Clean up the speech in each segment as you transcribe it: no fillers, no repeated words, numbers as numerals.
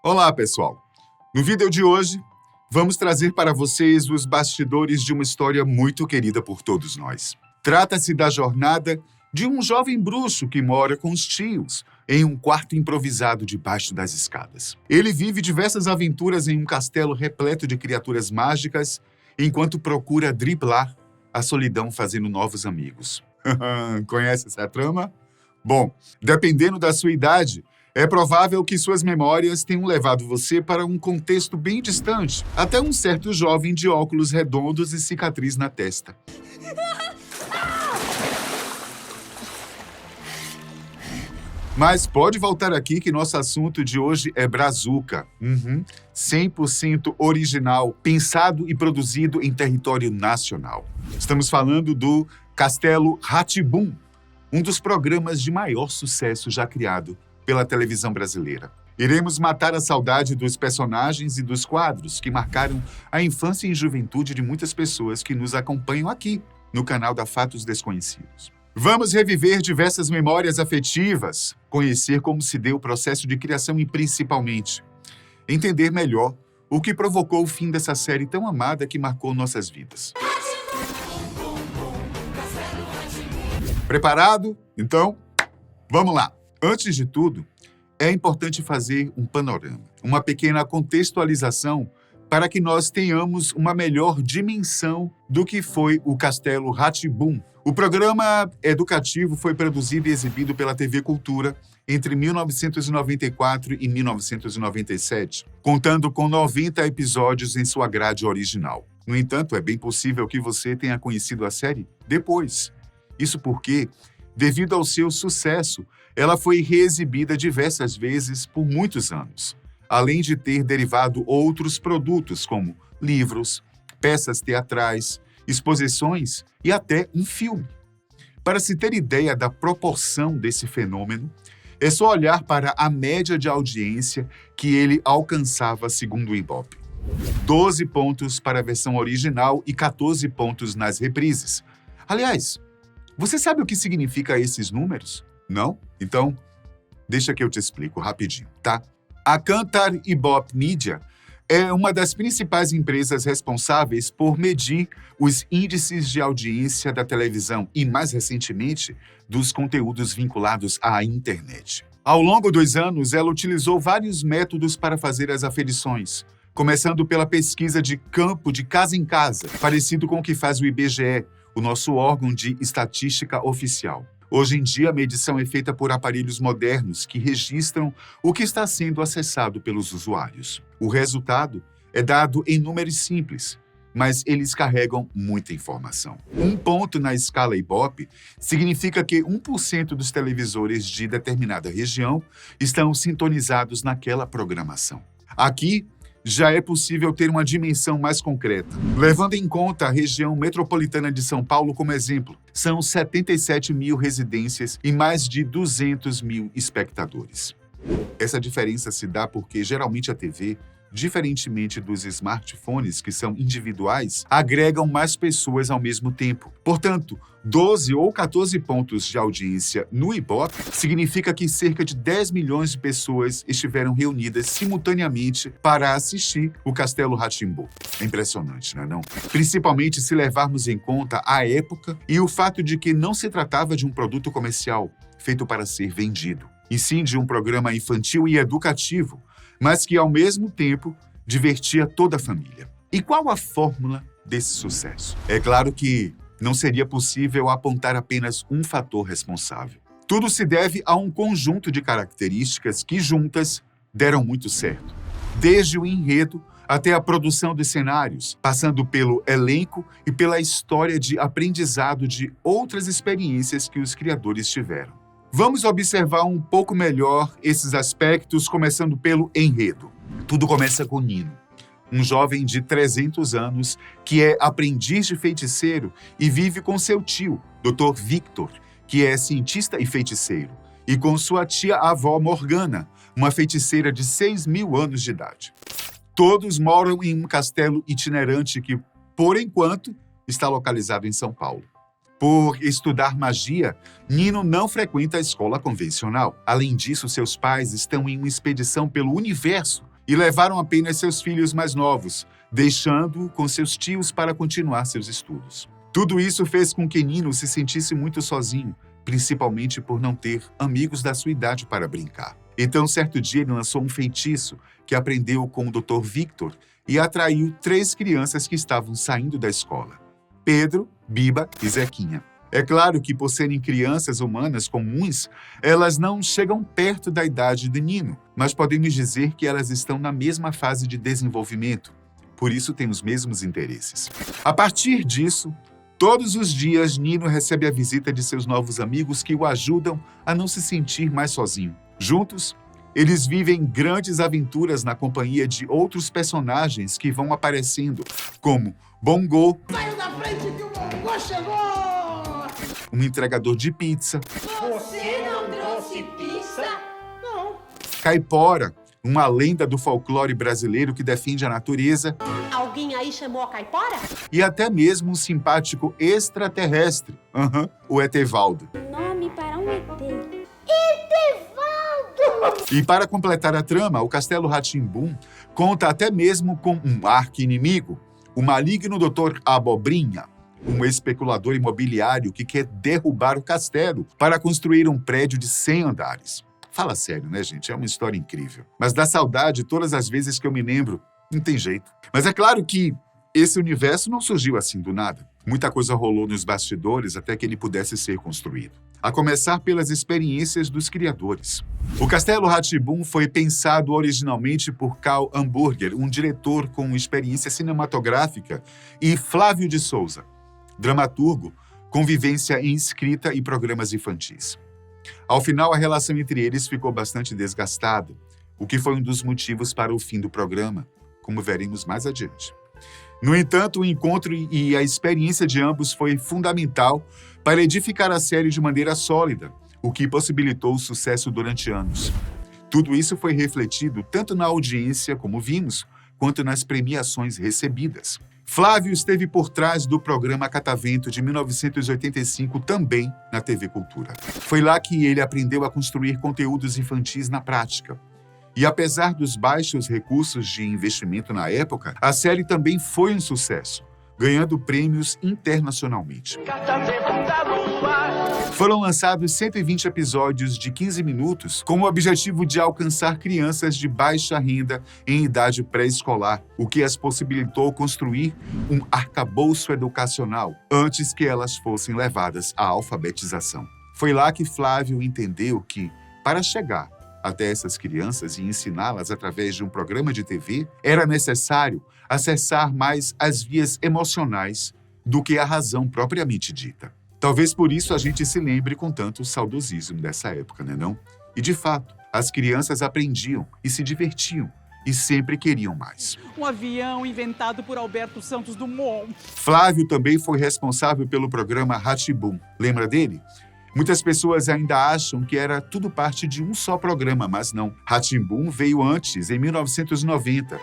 Olá, pessoal! No vídeo de hoje, vamos trazer para vocês os bastidores de uma história muito querida por todos nós. Trata-se da jornada de um jovem bruxo que mora com os tios em um quarto improvisado debaixo das escadas. Ele vive diversas aventuras em um castelo repleto de criaturas mágicas, enquanto procura driblar a solidão fazendo novos amigos. Conhece essa trama? Bom, dependendo da sua idade, é provável que suas memórias tenham levado você para um contexto bem distante, até um certo jovem de óculos redondos e cicatriz na testa. Mas pode voltar aqui que nosso assunto de hoje é Brazuca. 100% original, pensado e produzido em território nacional. Estamos falando do Castelo Rá-Tim-Bum, um dos programas de maior sucesso já criado pela televisão brasileira. Iremos matar a saudade dos personagens e dos quadros que marcaram a infância e juventude de muitas pessoas que nos acompanham aqui no canal da Fatos Desconhecidos. Vamos reviver diversas memórias afetivas, conhecer como se deu o processo de criação e, principalmente, entender melhor o que provocou o fim dessa série tão amada que marcou nossas vidas. Preparado? Então, vamos lá! Antes de tudo, é importante fazer um panorama, uma pequena contextualização para que nós tenhamos uma melhor dimensão do que foi o Castelo Rá-Tim-Bum. O programa educativo foi produzido e exibido pela TV Cultura entre 1994 e 1997, contando com 90 episódios em sua grade original. No entanto, é bem possível que você tenha conhecido a série depois. Isso porque, devido ao seu sucesso, ela foi reexibida diversas vezes por muitos anos, além de ter derivado outros produtos como livros, peças teatrais, exposições e até um filme. Para se ter ideia da proporção desse fenômeno, é só olhar para a média de audiência que ele alcançava segundo o Ibope. 12 pontos para a versão original e 14 pontos nas reprises. Aliás, você sabe o que significa esses números? Não? Então, deixa que eu te explico rapidinho, tá? A Kantar Ibope Media é uma das principais empresas responsáveis por medir os índices de audiência da televisão e, mais recentemente, dos conteúdos vinculados à internet. Ao longo dos anos, ela utilizou vários métodos para fazer as aferições, começando pela pesquisa de campo de casa em casa, parecido com o que faz o IBGE, o nosso órgão de estatística oficial. Hoje em dia, a medição é feita por aparelhos modernos que registram o que está sendo acessado pelos usuários. O resultado é dado em números simples, mas eles carregam muita informação. Um ponto na escala Ibope significa que 1% dos televisores de determinada região estão sintonizados naquela programação. Aqui, já é possível ter uma dimensão mais concreta. Levando em conta a região metropolitana de São Paulo como exemplo, são 77 mil residências e mais de 200 mil espectadores. Essa diferença se dá porque, geralmente, a TV, diferentemente dos smartphones, que são individuais, agregam mais pessoas ao mesmo tempo. Portanto, 12 ou 14 pontos de audiência no Ibope significa que cerca de 10 milhões de pessoas estiveram reunidas simultaneamente para assistir o Castelo Rá-Tim-Bum. É impressionante, não é não? Principalmente se levarmos em conta a época e o fato de que não se tratava de um produto comercial feito para ser vendido, e sim de um programa infantil e educativo, mas que, ao mesmo tempo, divertia toda a família. E qual a fórmula desse sucesso? É claro que não seria possível apontar apenas um fator responsável. Tudo se deve a um conjunto de características que, juntas, deram muito certo. Desde o enredo até a produção dos cenários, passando pelo elenco e pela história de aprendizado de outras experiências que os criadores tiveram. Vamos observar um pouco melhor esses aspectos, começando pelo enredo. Tudo começa com Nino, um jovem de 300 anos que é aprendiz de feiticeiro e vive com seu tio, Dr. Victor, que é cientista e feiticeiro, e com sua tia-avó Morgana, uma feiticeira de 6.000 anos de idade. Todos moram em um castelo itinerante que, por enquanto, está localizado em São Paulo. Por estudar magia, Nino não frequenta a escola convencional. Além disso, seus pais estão em uma expedição pelo universo e levaram apenas seus filhos mais novos, deixando-o com seus tios para continuar seus estudos. Tudo isso fez com que Nino se sentisse muito sozinho, principalmente por não ter amigos da sua idade para brincar. Então, certo dia, ele lançou um feitiço que aprendeu com o Dr. Victor e atraiu 3 crianças que estavam saindo da escola: Pedro, Biba e Zequinha. É claro que, por serem crianças humanas comuns, elas não chegam perto da idade de Nino, mas podemos dizer que elas estão na mesma fase de desenvolvimento, por isso têm os mesmos interesses. A partir disso, todos os dias, Nino recebe a visita de seus novos amigos que o ajudam a não se sentir mais sozinho. Juntos, eles vivem grandes aventuras na companhia de outros personagens que vão aparecendo, como Bongo, Saiu da frente que o Bongo chegou! um entregador de pizza, Você não trouxe pizza? Não. Caipora, uma lenda do folclore brasileiro que defende a natureza, Alguém aí chamou a caipora? e até mesmo um simpático extraterrestre, o Etevaldo. Nome para um ET. E para completar a trama, o Castelo Rá-Tim-Bum conta até mesmo com um arqui-inimigo, o maligno Dr. Abobrinha, um especulador imobiliário que quer derrubar o castelo para construir um prédio de 100 andares. Fala sério, né, gente? É uma história incrível. Mas dá saudade todas as vezes que eu me lembro. Não tem jeito. Mas é claro que esse universo não surgiu assim do nada. Muita coisa rolou nos bastidores até que ele pudesse ser construído. A começar pelas experiências dos criadores. O Castelo Rá-Tim-Bum foi pensado originalmente por Carl Hamburger, um diretor com experiência cinematográfica, e Flávio de Souza, dramaturgo, com vivência em escrita e programas infantis. Ao final, a relação entre eles ficou bastante desgastada, o que foi um dos motivos para o fim do programa, como veremos mais adiante. No entanto, o encontro e a experiência de ambos foi fundamental para edificar a série de maneira sólida, o que possibilitou o sucesso durante anos. Tudo isso foi refletido tanto na audiência, como vimos, quanto nas premiações recebidas. Flávio esteve por trás do programa Catavento de 1985 também na TV Cultura. Foi lá que ele aprendeu a construir conteúdos infantis na prática. E apesar dos baixos recursos de investimento na época, a série também foi um sucesso, ganhando prêmios internacionalmente. Foram lançados 120 episódios de 15 minutos com o objetivo de alcançar crianças de baixa renda em idade pré-escolar, o que as possibilitou construir um arcabouço educacional antes que elas fossem levadas à alfabetização. Foi lá que Flávio entendeu que, para chegar até essas crianças e ensiná-las através de um programa de TV, era necessário acessar mais as vias emocionais do que a razão propriamente dita. Talvez por isso a gente se lembre com tanto saudosismo dessa época, né não? E de fato, as crianças aprendiam e se divertiam e sempre queriam mais. Um avião inventado por Alberto Santos Dumont. Flávio também foi responsável pelo programa Rá-Tim-Bum. Lembra dele? Muitas pessoas ainda acham que era tudo parte de um só programa, mas não. Rá-Tim-Bum veio antes, em 1990.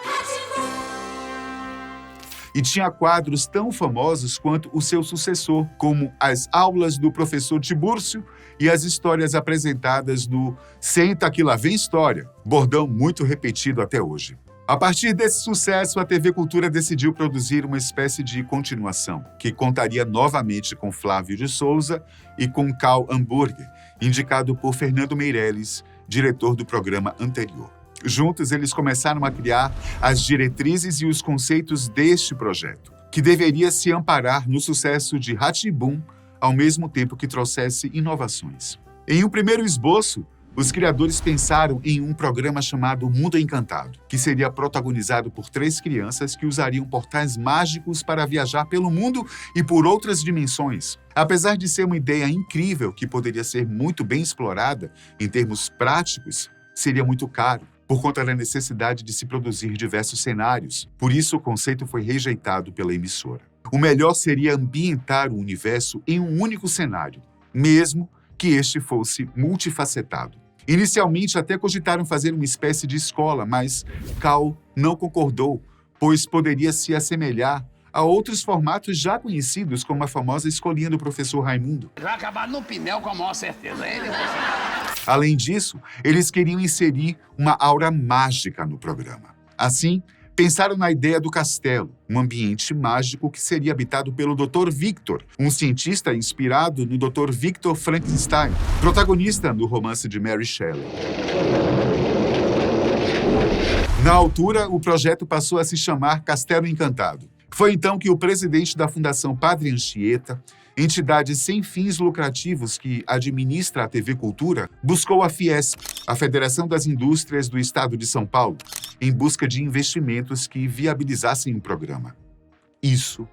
E tinha quadros tão famosos quanto o seu sucessor, como as aulas do professor Tibúrcio e as histórias apresentadas no Senta que lá vem história, bordão muito repetido até hoje. A partir desse sucesso, a TV Cultura decidiu produzir uma espécie de continuação, que contaria novamente com Flávio de Souza e com Carl Hamburger, indicado por Fernando Meirelles, diretor do programa anterior. Juntos, eles começaram a criar as diretrizes e os conceitos deste projeto, que deveria se amparar no sucesso de Rá-Tim-Bum, ao mesmo tempo que trouxesse inovações. Em um primeiro esboço, os criadores pensaram em um programa chamado Mundo Encantado, que seria protagonizado por 3 crianças que usariam portais mágicos para viajar pelo mundo e por outras dimensões. Apesar de ser uma ideia incrível que poderia ser muito bem explorada em termos práticos, seria muito caro, por conta da necessidade de se produzir diversos cenários. Por isso, o conceito foi rejeitado pela emissora. O melhor seria ambientar o universo em um único cenário, mesmo que este fosse multifacetado. Inicialmente, até cogitaram fazer uma espécie de escola, mas Carl não concordou, pois poderia se assemelhar a outros formatos já conhecidos, como a famosa escolinha do professor Raimundo. Vai acabar no Pinel com a maior certeza. Ele... Além disso, eles queriam inserir uma aura mágica no programa. Assim, pensaram na ideia do castelo, um ambiente mágico que seria habitado pelo Dr. Victor, um cientista inspirado no Dr. Victor Frankenstein, protagonista do romance de Mary Shelley. Na altura, o projeto passou a se chamar Castelo Encantado. Foi então que o presidente da Fundação Padre Anchieta, entidade sem fins lucrativos que administra a TV Cultura, buscou a Fiesp, a Federação das Indústrias do Estado de São Paulo, em busca de investimentos que viabilizassem o programa. Isso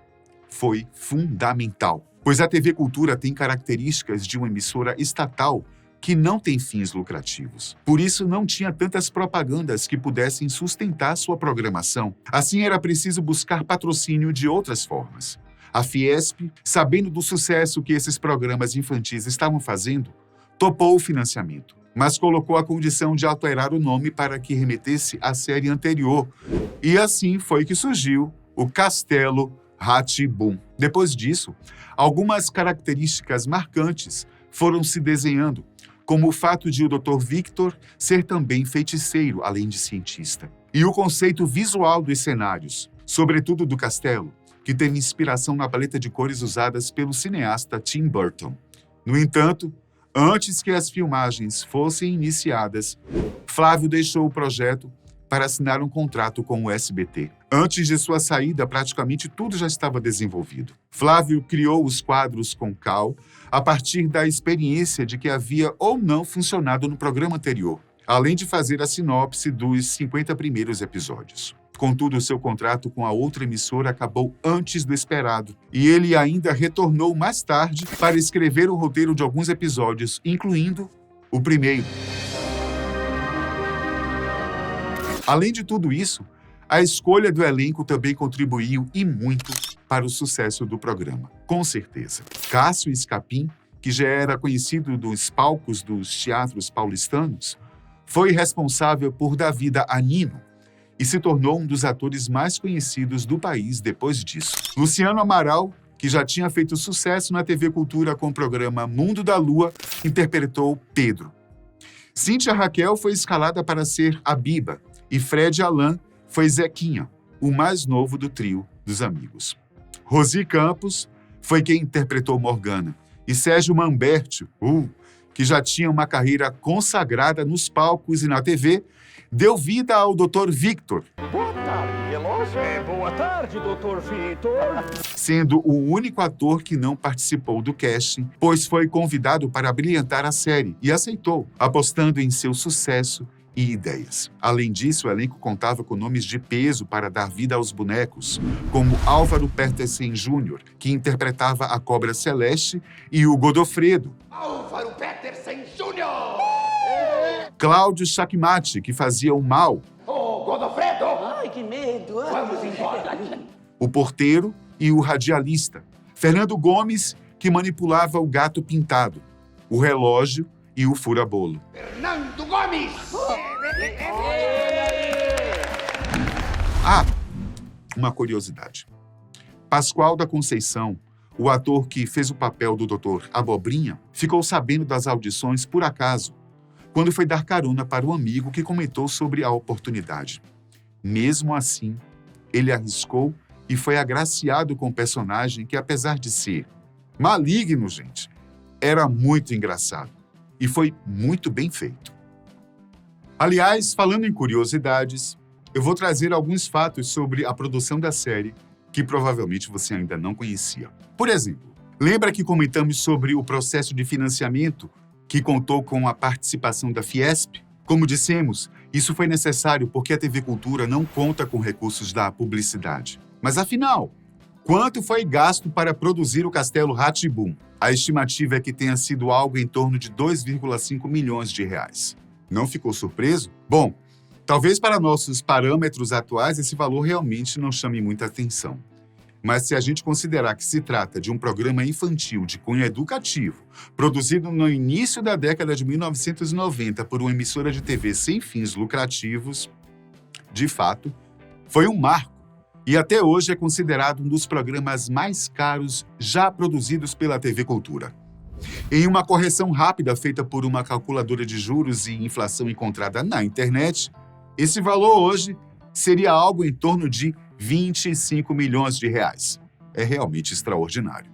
foi fundamental, pois a TV Cultura tem características de uma emissora estatal que não tem fins lucrativos. Por isso, não tinha tantas propagandas que pudessem sustentar sua programação. Assim, era preciso buscar patrocínio de outras formas. A Fiesp, sabendo do sucesso que esses programas infantis estavam fazendo, topou o financiamento, mas colocou a condição de alterar o nome para que remetesse à série anterior. E assim foi que surgiu o Castelo Rá-Tim-Bum. Depois disso, algumas características marcantes foram se desenhando, como o fato de o Dr. Victor ser também feiticeiro, além de cientista. E o conceito visual dos cenários, sobretudo do castelo, que teve inspiração na paleta de cores usadas pelo cineasta Tim Burton. No entanto, antes que as filmagens fossem iniciadas, Flávio deixou o projeto para assinar um contrato com o SBT. Antes de sua saída, praticamente tudo já estava desenvolvido. Flávio criou os quadros com Cal a partir da experiência de que havia ou não funcionado no programa anterior, além de fazer a sinopse dos 50 primeiros episódios. Contudo, seu contrato com a outra emissora acabou antes do esperado, e ele ainda retornou mais tarde para escrever o roteiro de alguns episódios, incluindo o primeiro. Além de tudo isso, a escolha do elenco também contribuiu e muito para o sucesso do programa, com certeza. Cássio Escapim, que já era conhecido dos palcos dos teatros paulistanos, foi responsável por dar vida a Nino e se tornou um dos atores mais conhecidos do país depois disso. Luciano Amaral, que já tinha feito sucesso na TV Cultura com o programa Mundo da Lua, interpretou Pedro. Cíntia Raquel foi escalada para ser a Biba e Fred Alan foi Zequinha, o mais novo do trio dos amigos. Rosi Campos foi quem interpretou Morgana e Sérgio Mamberti, que já tinha uma carreira consagrada nos palcos e na TV, deu vida ao Dr. Victor. Boa tarde, relógio. Boa tarde, Dr. Victor. Sendo o único ator que não participou do casting, pois foi convidado para brilhantar a série e aceitou, apostando em seu sucesso e ideias. Além disso, o elenco contava com nomes de peso para dar vida aos bonecos, como Álvaro Petersen Jr., que interpretava a Cobra Celeste, e o Godofredo. Álvaro Petersen Jr. Cláudio Chacmate, que fazia o Mal. Oh, Godofredo. Ai, que medo. Vamos embora. O Porteiro e o Radialista. Fernando Gomes, que manipulava o Gato Pintado, o Relógio e o Furabolo. Fernando Gomes. Ah, uma curiosidade. Pascoal da Conceição, o ator que fez o papel do Dr. Abobrinha, ficou sabendo das audições por acaso, quando foi dar carona para um amigo que comentou sobre a oportunidade. Mesmo assim, ele arriscou e foi agraciado com um personagem que, apesar de ser maligno, gente, era muito engraçado e foi muito bem feito. Aliás, falando em curiosidades, eu vou trazer alguns fatos sobre a produção da série que provavelmente você ainda não conhecia. Por exemplo, lembra que comentamos sobre o processo de financiamento que contou com a participação da Fiesp? Como dissemos, isso foi necessário porque a TV Cultura não conta com recursos da publicidade. Mas afinal, quanto foi gasto para produzir o Castelo Rá-Tim-Bum? A estimativa é que tenha sido algo em torno de 2,5 milhões de reais. Não ficou surpreso? Bom, talvez para nossos parâmetros atuais esse valor realmente não chame muita atenção. Mas se a gente considerar que se trata de um programa infantil de cunho educativo, produzido no início da década de 1990 por uma emissora de TV sem fins lucrativos, de fato, foi um marco e até hoje é considerado um dos programas mais caros já produzidos pela TV Cultura. Em uma correção rápida feita por uma calculadora de juros e inflação encontrada na internet, esse valor hoje seria algo em torno de 25 milhões de reais. É realmente extraordinário.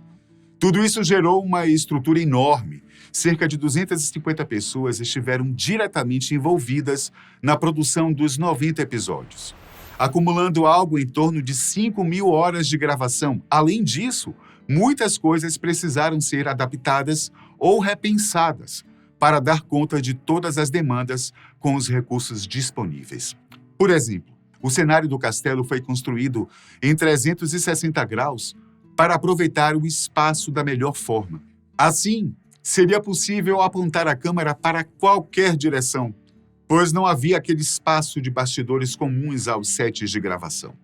Tudo isso gerou uma estrutura enorme. Cerca de 250 pessoas estiveram diretamente envolvidas na produção dos 90 episódios, acumulando algo em torno de 5.000 horas de gravação. Além disso, muitas coisas precisaram ser adaptadas ou repensadas para dar conta de todas as demandas com os recursos disponíveis. Por exemplo, o cenário do castelo foi construído em 360 graus para aproveitar o espaço da melhor forma. Assim, seria possível apontar a câmera para qualquer direção, pois não havia aquele espaço de bastidores comuns aos sets de gravação.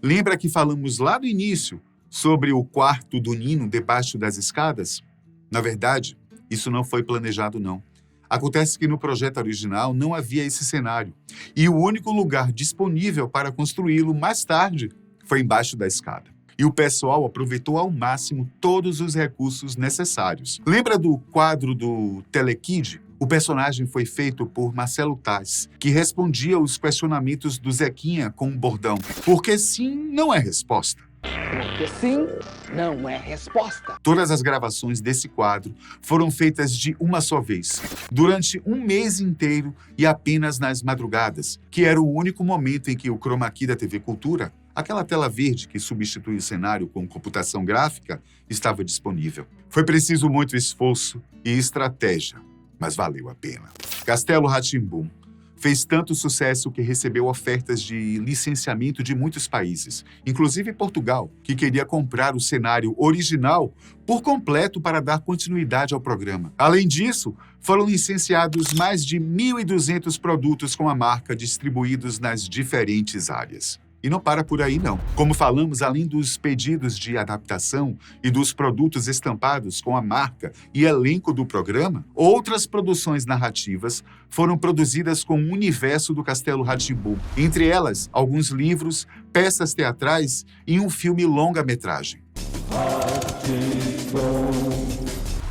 Lembra que falamos lá no início sobre o quarto do Nino debaixo das escadas? Na verdade, isso não foi planejado, não. Acontece que no projeto original não havia esse cenário, e o único lugar disponível para construí-lo mais tarde foi embaixo da escada. E o pessoal aproveitou ao máximo todos os recursos necessários. Lembra do quadro do Telekid? O personagem foi feito por Marcelo Taz, que respondia aos questionamentos do Zequinha com um bordão: porque sim não é resposta. Porque sim não é resposta. Todas as gravações desse quadro foram feitas de uma só vez, durante um mês inteiro e apenas nas madrugadas, que era o único momento em que o chroma key da TV Cultura, aquela tela verde que substitui o cenário com computação gráfica, estava disponível. Foi preciso muito esforço e estratégia, mas valeu a pena. Castelo Rá-Tim-Bum fez tanto sucesso que recebeu ofertas de licenciamento de muitos países, inclusive Portugal, que queria comprar o cenário original por completo para dar continuidade ao programa. Além disso, foram licenciados mais de 1.200 produtos com a marca distribuídos nas diferentes áreas. E não para por aí, não. Como falamos, além dos pedidos de adaptação e dos produtos estampados com a marca e elenco do programa, outras produções narrativas foram produzidas com o universo do Castelo Rá-Tim-Bum. Entre elas, alguns livros, peças teatrais e um filme longa-metragem.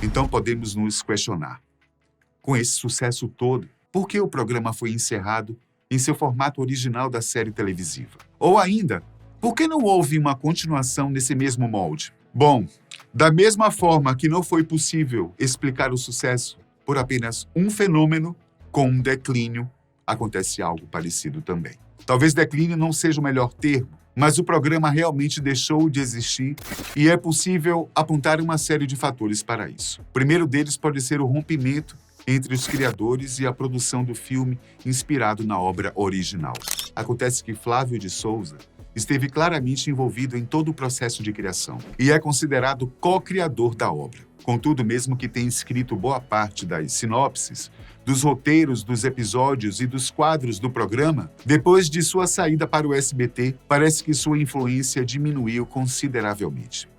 Então podemos nos questionar: com esse sucesso todo, por que o programa foi encerrado em seu formato original da série televisiva? Ou ainda, por que não houve uma continuação nesse mesmo molde? Bom, da mesma forma que não foi possível explicar o sucesso por apenas um fenômeno, com um declínio, acontece algo parecido também. Talvez declínio não seja o melhor termo, mas o programa realmente deixou de existir e é possível apontar uma série de fatores para isso. O primeiro deles pode ser o rompimento entre os criadores e a produção do filme inspirado na obra original. Acontece que Flávio de Souza esteve claramente envolvido em todo o processo de criação e é considerado co-criador da obra. Contudo, mesmo que tenha escrito boa parte das sinopses, dos roteiros, dos episódios e dos quadros do programa, depois de sua saída para o SBT, parece que sua influência diminuiu consideravelmente,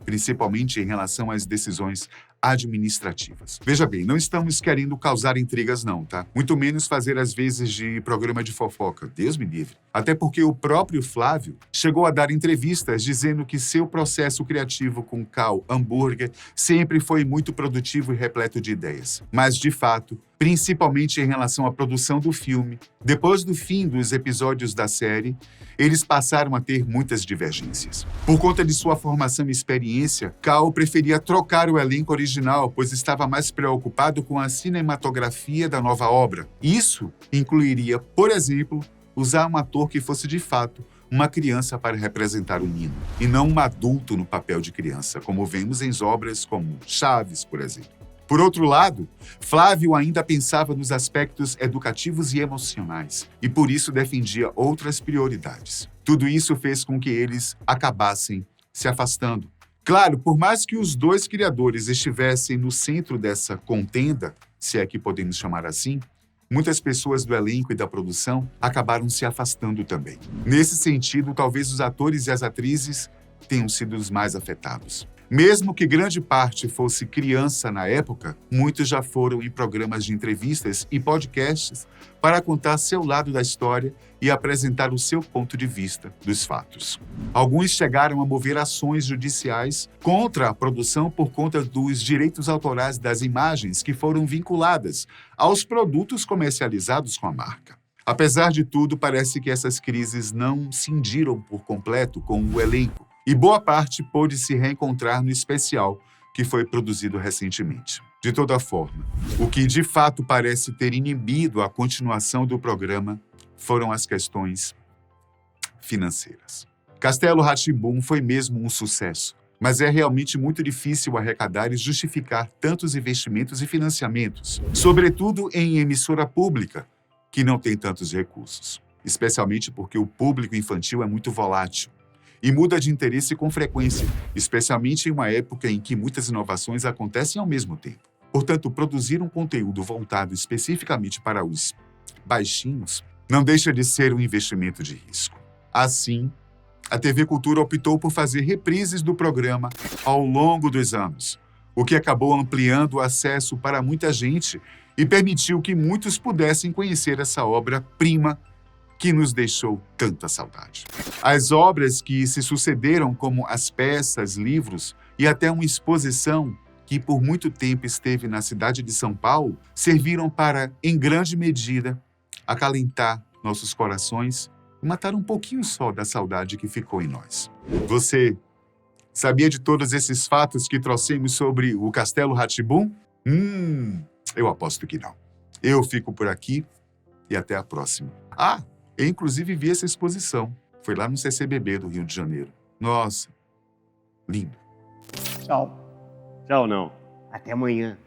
principalmente em relação às decisões administrativas. Veja bem, não estamos querendo causar intrigas não, tá? Muito menos fazer as vezes de programa de fofoca, Deus me livre. Até porque o próprio Flávio chegou a dar entrevistas dizendo que seu processo criativo com Cal Hambúrguer sempre foi muito produtivo e repleto de ideias. Mas, de fato, principalmente em relação à produção do filme, depois do fim dos episódios da série, eles passaram a ter muitas divergências. Por conta de sua formação e experiência, Cal preferia trocar o elenco original, pois estava mais preocupado com a cinematografia da nova obra. Isso incluiria, por exemplo, usar um ator que fosse de fato uma criança para representar o Nino, e não um adulto no papel de criança, como vemos em obras como Chaves, por exemplo. Por outro lado, Flávio ainda pensava nos aspectos educativos e emocionais, e por isso defendia outras prioridades. Tudo isso fez com que eles acabassem se afastando. Claro, por mais que os dois criadores estivessem no centro dessa contenda, se é que podemos chamar assim, muitas pessoas do elenco e da produção acabaram se afastando também. Nesse sentido, talvez os atores e as atrizes tenham sido os mais afetados. Mesmo que grande parte fosse criança na época, muitos já foram em programas de entrevistas e podcasts para contar seu lado da história e apresentar o seu ponto de vista dos fatos. Alguns chegaram a mover ações judiciais contra a produção por conta dos direitos autorais das imagens que foram vinculadas aos produtos comercializados com a marca. Apesar de tudo, parece que essas crises não cindiram por completo com o elenco, e boa parte pôde se reencontrar no especial que foi produzido recentemente. De toda forma, o que de fato parece ter inibido a continuação do programa foram as questões financeiras. Castelo Rá-Tim-Bum foi mesmo um sucesso, mas é realmente muito difícil arrecadar e justificar tantos investimentos e financiamentos, sobretudo em emissora pública, que não tem tantos recursos, especialmente porque o público infantil é muito volátil e muda de interesse com frequência, especialmente em uma época em que muitas inovações acontecem ao mesmo tempo. Portanto, produzir um conteúdo voltado especificamente para os baixinhos não deixa de ser um investimento de risco. Assim, a TV Cultura optou por fazer reprises do programa ao longo dos anos, o que acabou ampliando o acesso para muita gente e permitiu que muitos pudessem conhecer essa obra-prima que nos deixou tanta saudade. As obras que se sucederam, como as peças, livros e até uma exposição que por muito tempo esteve na cidade de São Paulo, serviram para, em grande medida, acalentar nossos corações e matar um pouquinho só da saudade que ficou em nós. Você sabia de todos esses fatos que trouxemos sobre o Castelo Rá-Tim-Bum? Eu aposto que não. Eu fico por aqui e até a próxima. Eu inclusive vi essa exposição. Foi lá no CCBB do Rio de Janeiro. Nossa, lindo. Tchau. Tchau, não. Até amanhã.